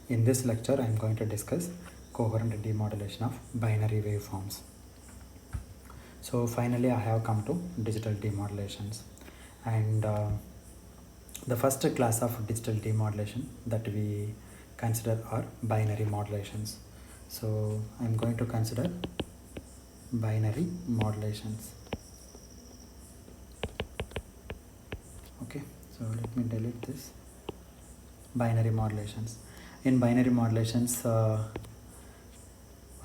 In this lecture, I am going to discuss coherent demodulation of binary waveforms. So finally, I have come to digital demodulations, and the first class of digital demodulation that we consider are binary modulations. So I am going to consider binary modulations. Okay, so let me delete this. Binary modulations. In binary modulations, one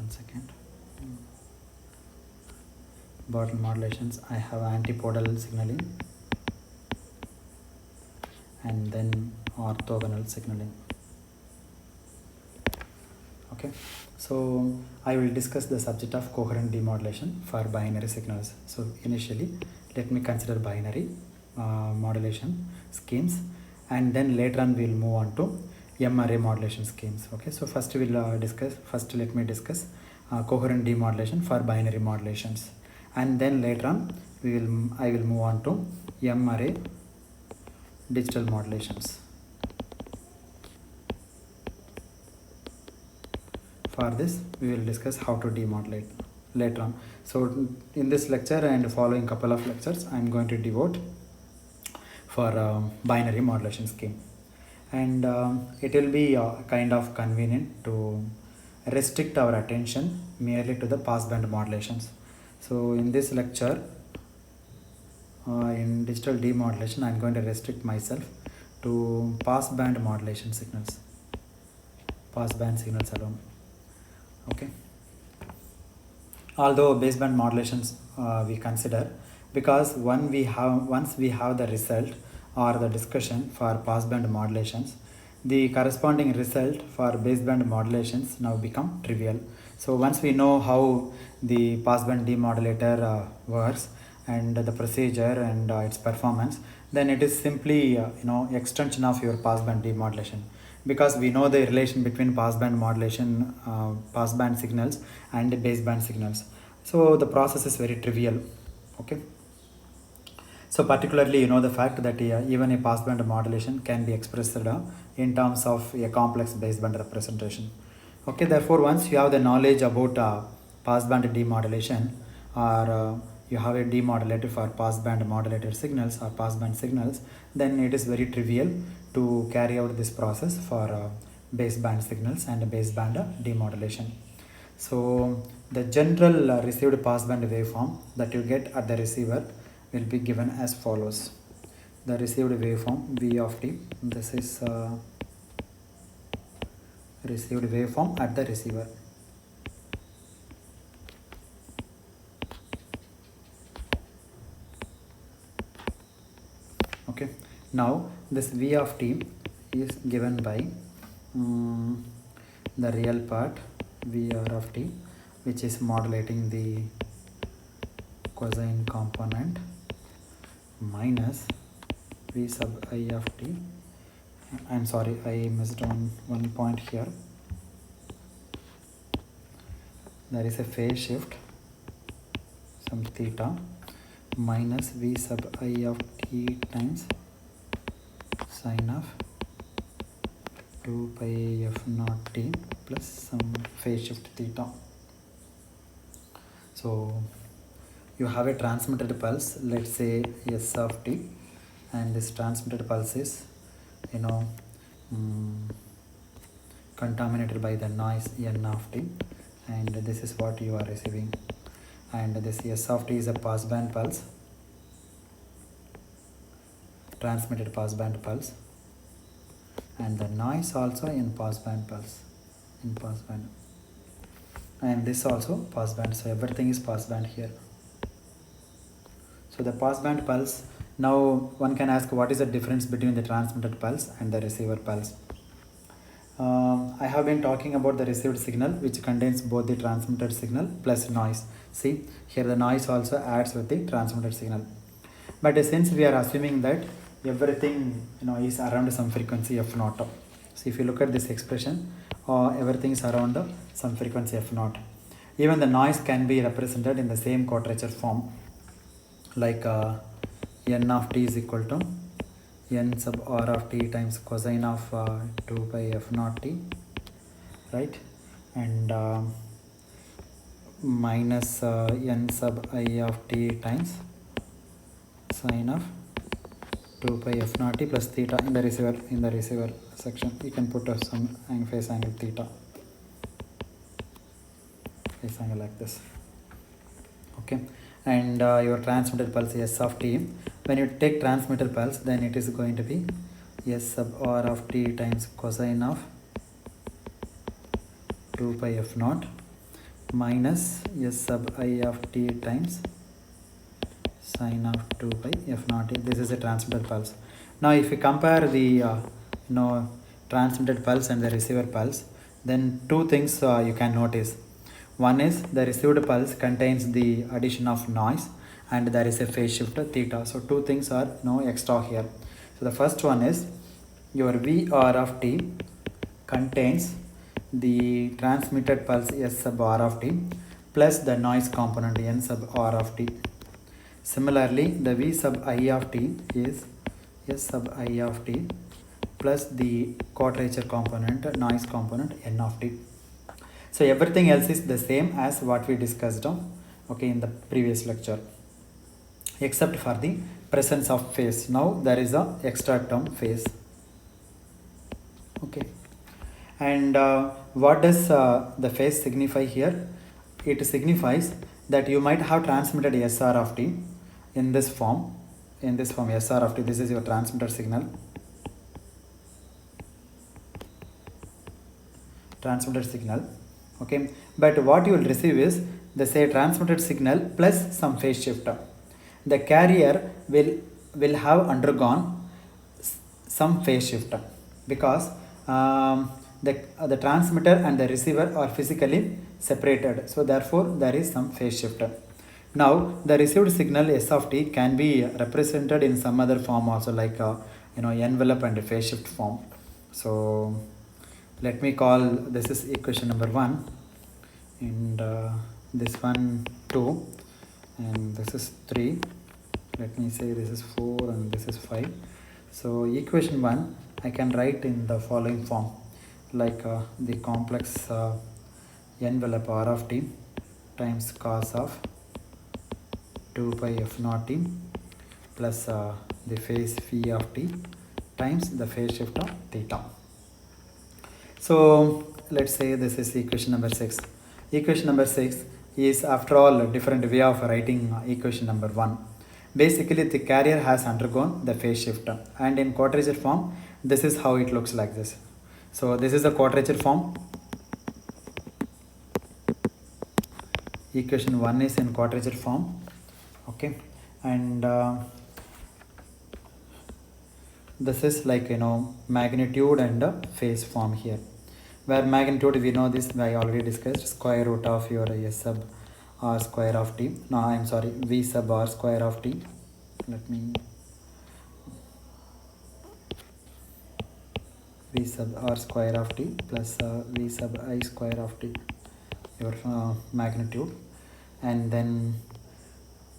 second. Bottle modulations, I have antipodal signaling and then orthogonal signaling. Okay, so I will discuss the subject of coherent demodulation for binary signals. So initially, let me consider binary modulation schemes, and then later on we will move on to M-array modulation schemes. Okay, so first we will let me discuss coherent demodulation for binary modulations, and then later on I will move on to M-array digital modulations. For this, we will discuss how to demodulate later on. So in this lecture and following couple of lectures, I am going to devote for binary modulation scheme, and it will be kind of convenient to restrict our attention merely to the passband modulations. So in this lecture, in digital demodulation, I am going to restrict myself to passband modulation signals, passband signals alone. Okay, although baseband modulations we consider, because once we have the result or the discussion for passband modulations, the corresponding result for baseband modulations now become trivial. So once we know how the passband demodulator works and the procedure and its performance, then it is simply extension of your passband demodulation, because we know the relation between passband modulation, passband signals and baseband signals. So the process is very trivial. Okay, so particularly the fact that even a passband modulation can be expressed in terms of a complex baseband representation. Okay, therefore once you have the knowledge about passband demodulation, or you have a demodulator for passband modulated signals or passband signals, then it is very trivial to carry out this process for baseband signals and baseband demodulation. So the general received passband waveform that you get at the receiver will be given as follows. The received waveform V of t, this is received waveform at the receiver. Okay, now this V of t is given by the real part VR of t, which is modulating the cosine component, minus V sub I of t. I'm sorry, I missed one point here. There is a phase shift, some theta, minus V sub I of t times sine of 2 pi f naught t plus some phase shift theta. So you have a transmitted pulse, let's say S of t, and this transmitted pulse is contaminated by the noise N of t, and this is what you are receiving. And this S of t is a passband pulse, transmitted passband pulse, and the noise also in passband pulse, in passband, and this also passband. So everything is passband here. So the passband pulse, now one can ask, what is the difference between the transmitted pulse and the receiver pulse? I have been talking about the received signal, which contains both the transmitted signal plus noise. See, here the noise also adds with the transmitted signal. But since we are assuming that everything is around some frequency f naught. So if you look at this expression, everything is around some frequency f naught. Even the noise can be represented in the same quadrature form, like n of t is equal to n sub r of t times cosine of 2 pi f naught t right? And minus n sub I of t times sine of 2 pi f naught t plus theta in the receiver section. You can put some phase angle theta, phase angle like this. Okay, and your transmitted pulse s of t. When you take transmitted pulse, then it is going to be s sub r of t times cosine of 2 pi f naught minus s sub I of t times sine of 2 pi f naught. This is a transmitted pulse. Now if you compare the transmitted pulse and the receiver pulse, then two things you can notice. One is the received pulse contains the addition of noise and there is a phase shift theta. So two things are extra here. So the first one is your VR of t contains the transmitted pulse s sub r of t plus the noise component n sub r of t. Similarly, the V sub I of t is S sub I of t plus the quadrature component, noise component n of t. So everything else is the same as what we discussed in the previous lecture, except for the presence of phase. Now there is a extra term phase. Okay, and what does the phase signify here? It signifies that you might have transmitted SR of t in this form, SR of t. This is your transmitter signal. Okay, but what you will receive is the say transmitted signal plus some phase shift. The carrier will have undergone some phase shift because the transmitter and the receiver are physically separated, so therefore there is some phase shift. Now the received signal S of t can be represented in some other form also, like envelope and phase shift form. So let me call this is equation number 1 and this one 2 and this is 3. Let me say this is 4 and this is 5. So equation 1 I can write in the following form, like the complex envelope r of t times cos of 2 pi f naught t plus the phase phi of t times the phase shift of theta. So let's say this is equation number 6. Equation number 6 is after all a different way of writing equation number 1. Basically the carrier has undergone the phase shift, and in quadrature form this is how it looks like this. So this is the quadrature form. Equation 1 is in quadrature form. Okay, and this is like magnitude and phase form here, where magnitude we know this I already discussed, square root of your S sub r square of t. No, I am sorry, V sub r square of t. Let me V sub r square of t plus V sub I square of t, your magnitude, and then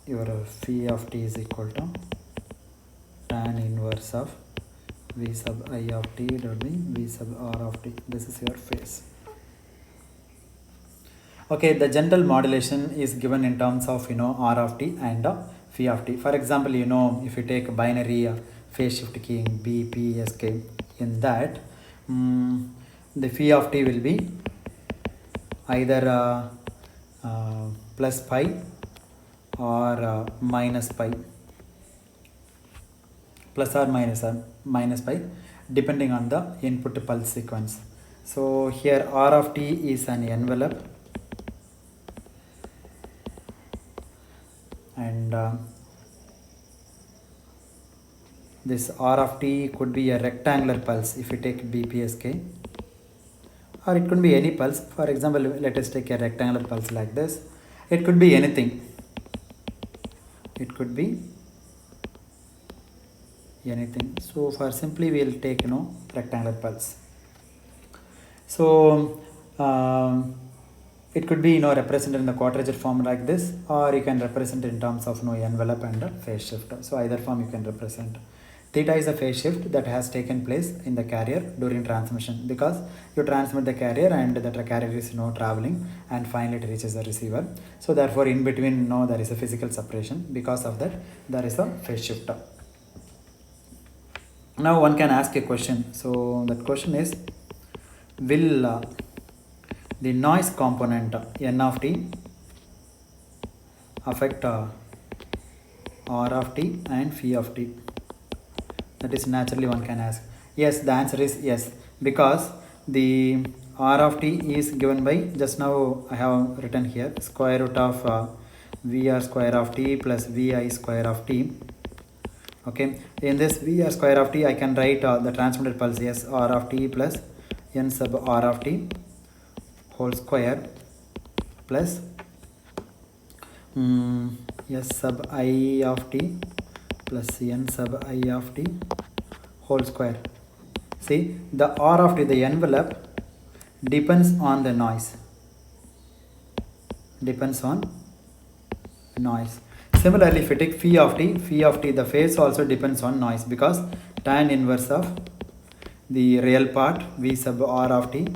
your phi of t is equal to tan inverse of V sub I of t divided by V sub r of t. This is your phase. Okay, the general modulation is given in terms of r of t and phi of t. For example, if you take binary phase shift keying B, P, S, K, in that the phi of t will be either plus pi or minus pi, plus or minus pi, depending on the input pulse sequence. So here r of t is an envelope, and this r of t could be a rectangular pulse if you take BPSK, or it could be any pulse. For example, let us take a rectangular pulse like this. It could be anything. It could be anything. So for simply we will take rectangular pulse. So it could be represented in the quadrature form like this, or you can represent in terms of envelope and phase shift. So either form you can represent. Theta is the phase shift that has taken place in the carrier during transmission, because you transmit the carrier and the carrier is traveling and finally it reaches the receiver. So therefore in between there is a physical separation. Because of that there is a phase shift. Now one can ask a question. So that question is, will the noise component n of t affect r of t and phi of t? That is naturally one can ask. Yes, the answer is yes, because the r of t is given by, just now I have written here, square root of vr square of t plus vi square of t. Okay, in this vr square of t I can write the transmitted pulse as r of t plus n sub r of t whole square plus s sub I of t plus n sub I of t whole square. See, the r of t, the envelope, depends on the noise. Depends on noise. Similarly, if you take phi of t, the phase also depends on noise, because tan inverse of the real part v sub r of t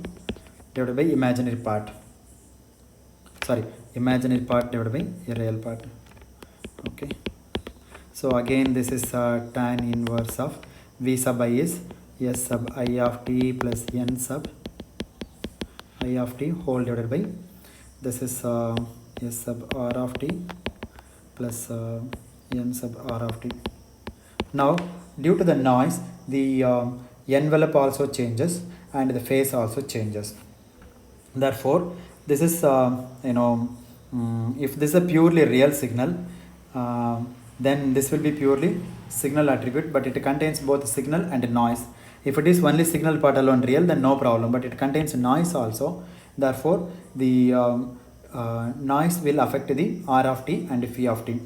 divided by imaginary part. Sorry, imaginary part divided by a real part. Okay. So again this is tan inverse of v sub I is s sub I of t plus n sub I of t whole divided by, this is s sub r of t plus n sub r of t. Now due to the noise, the envelope also changes and the phase also changes. Therefore this is if this is a purely real signal, then this will be purely signal attribute, but it contains both signal and noise. If it is only signal part alone real, then no problem, but it contains noise also. Therefore the noise will affect the r of t and phi of t,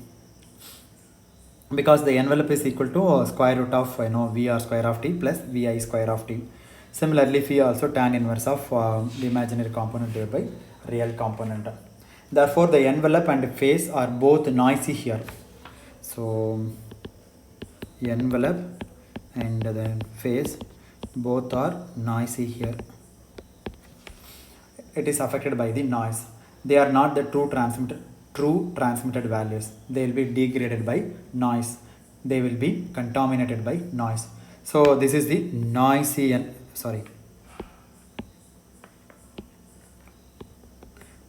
because the envelope is equal to square root of vr square of t plus vi square of t. Similarly, phi also tan inverse of the imaginary component divided by real component. Therefore the envelope and phase are both noisy here. So envelope and the phase both are noisy here. It is affected by the noise. They are not the true transmitted values. They will be degraded by noise. They will be contaminated by noise. So this is the noisy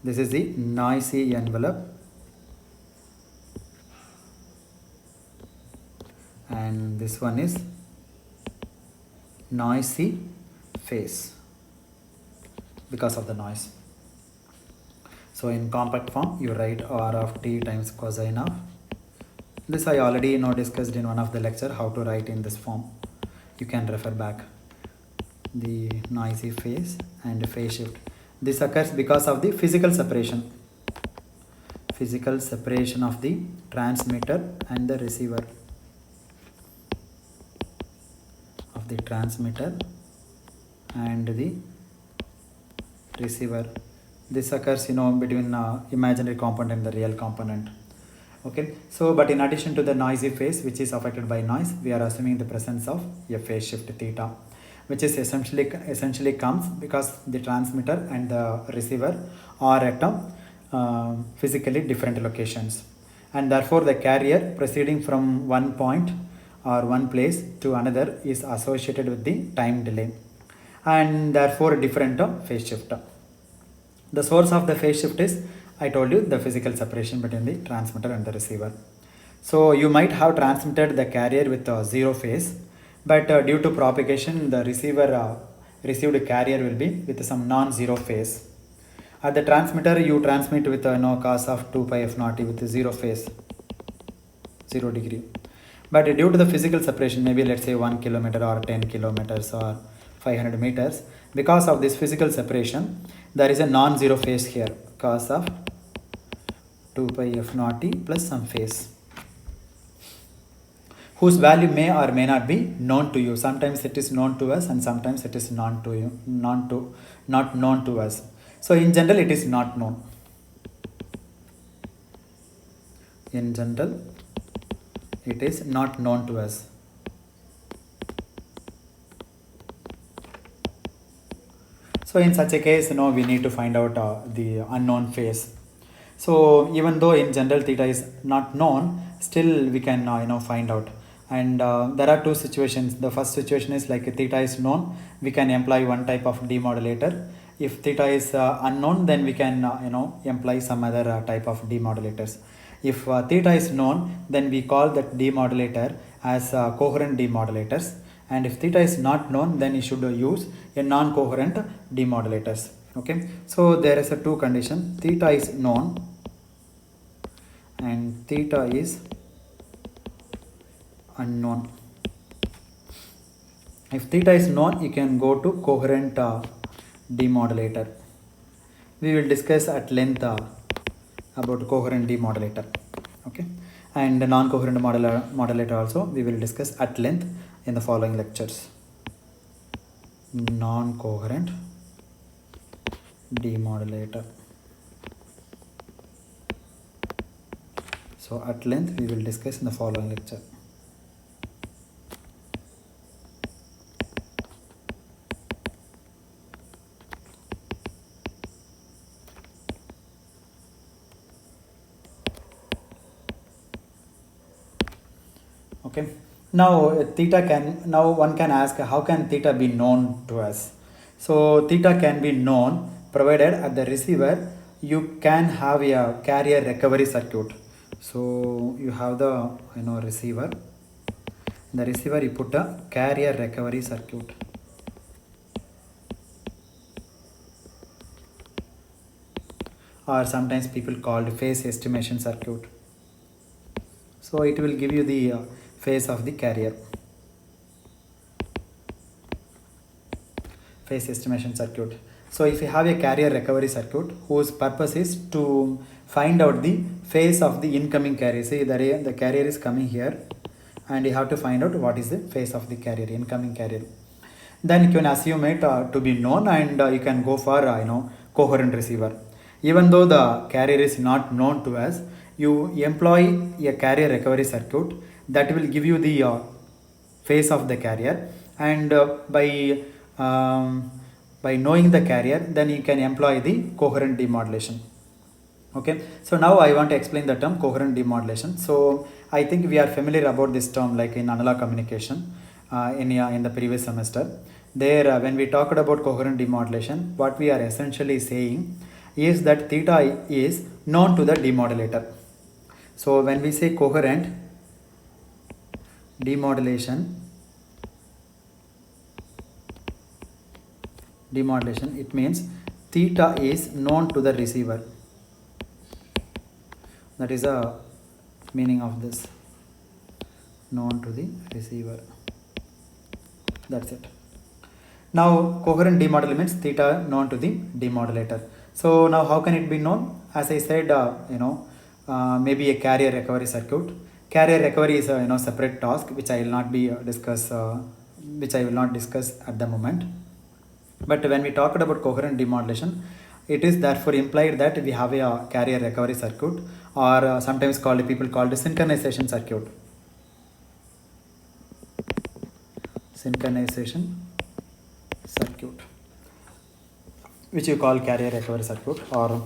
this is the noisy envelope, and this one is noisy phase because of the noise. So in compact form you write r of t times cosine of this. I already discussed in one of the lecture how to write in this form. You can refer back. The noisy phase and phase shift, this occurs because of the physical separation of the transmitter and the receiver, of the transmitter and the receiver. This occurs between imaginary component and the real component. Okay, so but in addition to the noisy phase which is affected by noise, we are assuming the presence of a phase shift theta, which is essentially comes because the transmitter and the receiver are at physically different locations, and therefore the carrier proceeding from one point or one place to another is associated with the time delay, and therefore different phase shift. The source of the phase shift is, I told you, the physical separation between the transmitter and the receiver. So you might have transmitted the carrier with zero phase, but due to propagation the receiver received carrier will be with some non-zero phase. At the transmitter you transmit with cos of 2 pi f naught t with zero phase, 0 degree. But due to the physical separation, maybe let's say 1 kilometer or 10 kilometers or 500 meters, because of this physical separation there is a non-zero phase here, cos of 2 pi f naught t plus some phase, whose value may or may not be known to you. Sometimes it is known to us and sometimes it is not known to us. So in general it is not known. In general it is not known to us. So in such a case, we need to find out the unknown phase. So even though in general theta is not known, still we can find out. And there are two situations. The first situation is like theta is known, we can employ one type of demodulator. If theta is unknown, then we can employ some other type of demodulators. If theta is known, then we call that demodulator as coherent demodulators. And if theta is not known, then you should use a non-coherent demodulators. Okay, so there is a two condition: theta is known and theta is unknown. If theta is known, you can go to coherent demodulator. We will discuss at length about coherent demodulator. Okay, and the non-coherent modulator also we will discuss at length in the following lectures. Non-coherent demodulator. So at length we will discuss in the following lecture. Okay, now one can ask, how can theta be known to us? So theta can be known provided at the receiver you can have a carrier recovery circuit. So you have the receiver. In the receiver you put a carrier recovery circuit. Or sometimes people called phase estimation circuit. So it will give you the phase of the carrier. Phase estimation circuit. So if you have a carrier recovery circuit whose purpose is to find out the phase of the incoming carrier. See, the carrier is coming here and you have to find out what is the phase of the carrier, incoming carrier. Then you can assume it to be known, and you can go for coherent receiver. Even though the carrier is not known to us, you employ a carrier recovery circuit that will give you the phase of the carrier, and by knowing the carrier, then you can employ the coherent demodulation. Okay, so now I want to explain the term coherent demodulation. So I think we are familiar about this term like in analog communication in the previous semester. There when we talked about coherent demodulation, what we are essentially saying is that theta is known to the demodulator. So when we say coherent demodulation, it means theta is known to the receiver. That is the meaning of this, known to the receiver. That's it. Now coherent demodulator means theta known to the demodulator. So now how can it be known? As I said, maybe a carrier recovery circuit. Carrier recovery is a separate task which I will not discuss at the moment. But when we talked about coherent demodulation, it is therefore implied that we have a carrier recovery circuit, or sometimes people called a synchronization circuit. Synchronization circuit, which you call carrier recovery circuit or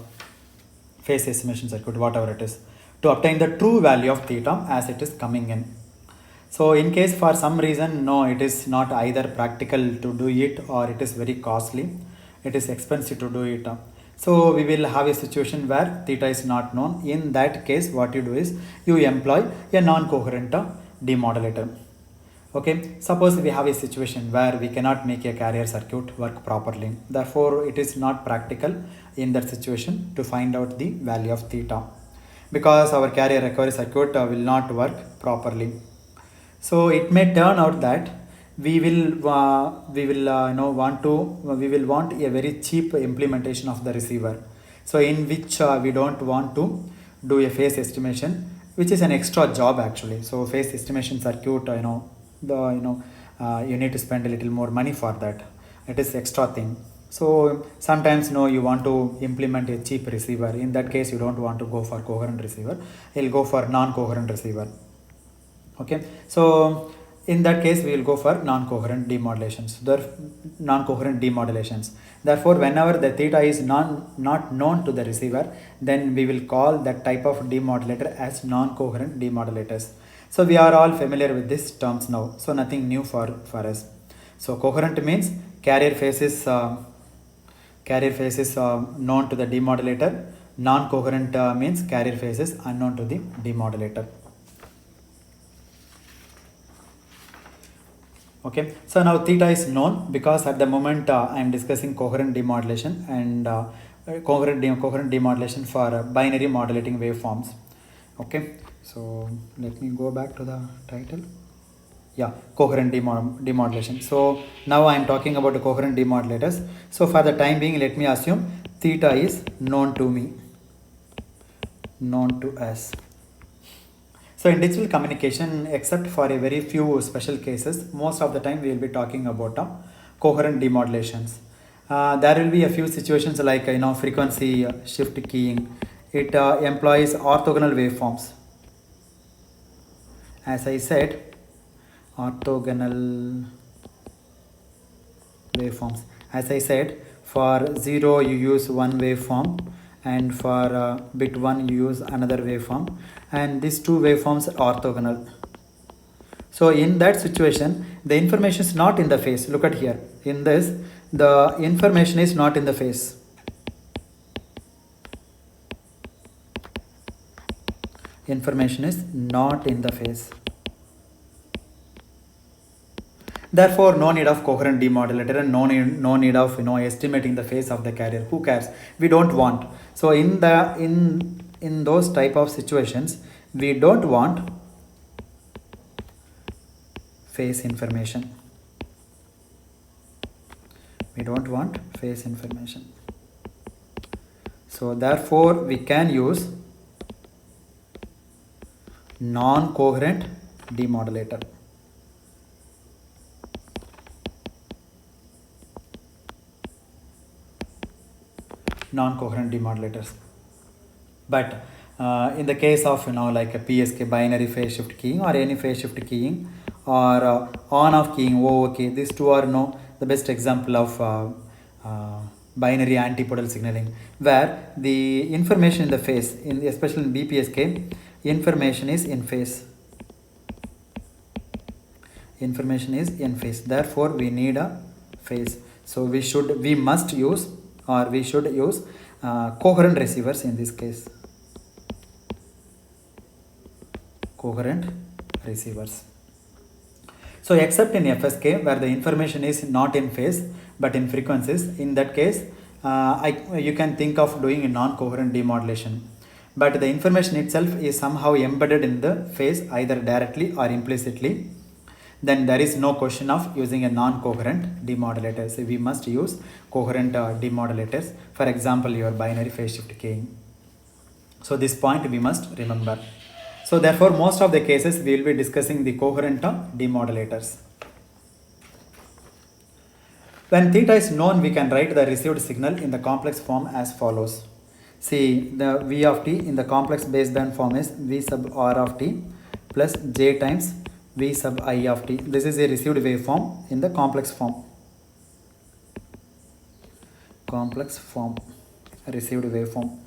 phase estimation circuit, whatever it is, to obtain the true value of theta as it is coming in. So in case for some reason, no, it is not either practical to do it or it is very costly, it is expensive to do it. So we will have a situation where theta is not known. In that case, what you do is you employ a non-coherent demodulator. Okay, suppose we have a situation where we cannot make a carrier circuit work properly. Therefore, it is not practical in that situation to find out the value of theta, because our carrier recovery circuit will not work properly. So it may turn out that we will want a very cheap implementation of the receiver. So in which we don't want to do a phase estimation, which is an extra job actually. So phase estimation circuit, you need to spend a little more money for that. It is extra thing. So sometimes you want to implement a cheap receiver. In that case, you don't want to go for coherent receiver. You'll go for non-coherent receiver. Okay, so In that case, we will go for non-coherent demodulations. Non-coherent demodulations. Therefore, whenever the theta is not known to the receiver, then we will call that type of demodulator as non-coherent demodulators. So we are all familiar with these terms now. So nothing new for us. So coherent means carrier phase is known to the demodulator. Non-coherent means carrier phase is unknown to the demodulator. Okay, so now theta is known because at the moment I am discussing coherent demodulation and coherent demodulation for binary modulating waveforms. Okay, so let me go back to the title. Yeah, coherent demodulation. So now I am talking about the coherent demodulators. So for the time being, let me assume theta is known to me, known to us. So in digital communication, except for a very few special cases, most of the time we will be talking about coherent demodulations. There will be a few situations like frequency shift keying. It employs orthogonal waveforms. As I said, orthogonal waveforms. As I said, for 0 you use one waveform, and for bit 1 you use another waveform, and these two waveforms are orthogonal. So in that situation, the information is not in the phase. Look at here. In this, the information is not in the phase. Information is not in the phase. Therefore, no need of coherent demodulator and no need of estimating the phase of the carrier. Who cares? We don't want. So in those type of situations, we don't want phase information. We don't want phase information. So therefore, we can use non-coherent demodulator. Non-coherent demodulators. But in the case of like a PSK, binary phase shift keying, or any phase shift keying, or on-off keying, okay, these two are the best example of binary antipodal signaling, where the information in the phase, especially in BPSK, information is in phase. Information is in phase. Therefore, we need a phase. So we should use coherent receivers in this case. Coherent receivers. So except in FSK, where the information is not in phase but in frequencies, in that case you can think of doing a non-coherent demodulation, but the information itself is somehow embedded in the phase either directly or implicitly. Then there is no question of using a non-coherent demodulator. So we must use coherent demodulators. For example, your binary phase shift keying. So this point we must remember. So therefore, most of the cases we will be discussing the coherent demodulators. When theta is known, we can write the received signal in the complex form as follows. See, the V of t in the complex baseband form is V sub r of t plus j times V sub I of t. This is a received waveform in the complex form. Complex form, received waveform.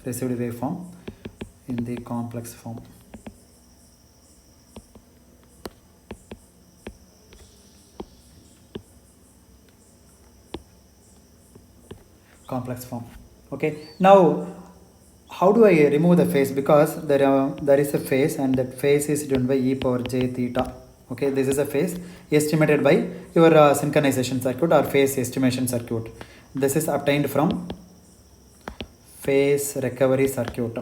Received waveform in the complex form. Complex form. Okay, now how do I remove the phase? Because there is a phase, and that phase is done by e power j theta. Okay, this is a phase estimated by your synchronization circuit or phase estimation circuit. This is obtained from phase recovery circuit.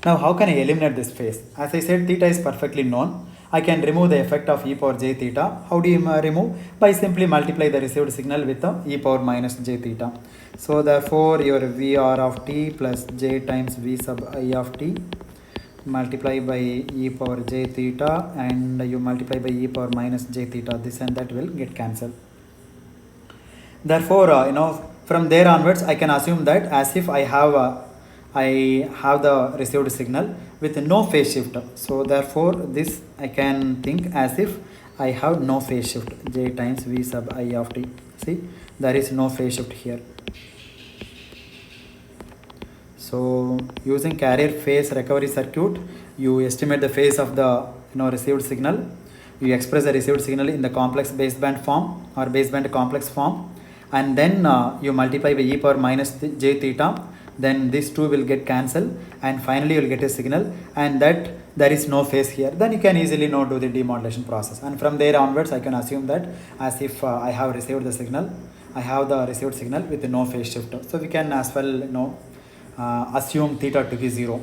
Now how can I eliminate this phase? As I said, theta is perfectly known. I can remove the effect of e power j theta. How do you remove? By simply multiply the received signal with e power minus j theta. So therefore your Vr of t plus j times V sub I of t multiply by e power j theta, and you multiply by e power minus j theta. This and that will get cancelled. Therefore, From there onwards, I can assume that as if I have the received signal with no phase shift. So therefore, this I can think as if I have no phase shift, J times V sub I of t. See, there is no phase shift here. So using carrier phase recovery circuit, you estimate the phase of the received signal. You express the received signal in the complex baseband form or baseband complex form, and then you multiply by e power minus j theta. Then these two will get cancelled, and finally you will get a signal, and that there is no phase here. Then you can easily do the demodulation process, and from there onwards I can assume that as if I have received the signal, I have the received signal with no phase shift. So we can as well assume theta to be 0.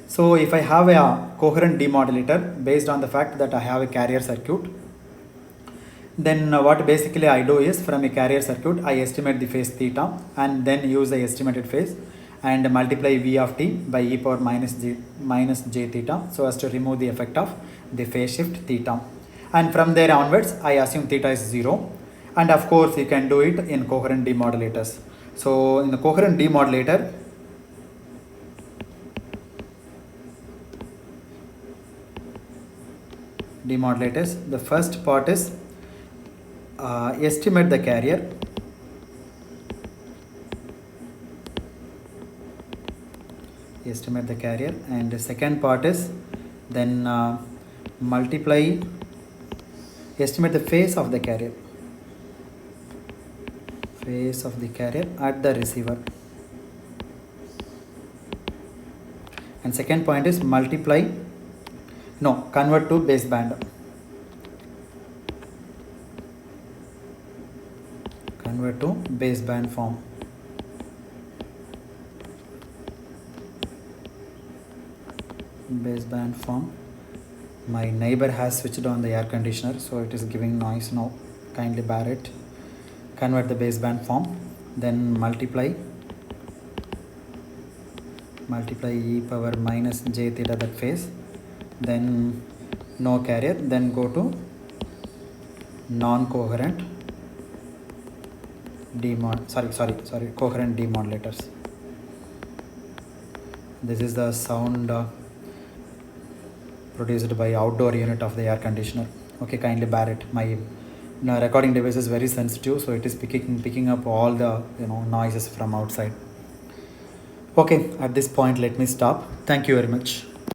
So if I have a coherent demodulator based on the fact that I have a carrier circuit, then what basically I do is from a carrier circuit I estimate the phase theta and then use the estimated phase and multiply V of t by e power minus j theta so as to remove the effect of the phase shift theta. And from there onwards I assume theta is 0, and of course you can do it in coherent demodulators. So in the coherent demodulator, the first part is estimate the carrier, and the second part is then estimate the phase of the carrier, at the receiver, and second point is convert to baseband. Form. Baseband form. My neighbor has switched on the air conditioner, so it is giving noise now. Kindly bear it. Convert the baseband form, then multiply e power minus j theta, that phase, then no carrier, then go to non-coherent coherent demodulators. This is the sound produced by outdoor unit of the air conditioner. Okay, kindly bear it. My recording device is very sensitive, so it is picking up all the noises from outside. Okay, at this point let me stop. Thank you very much.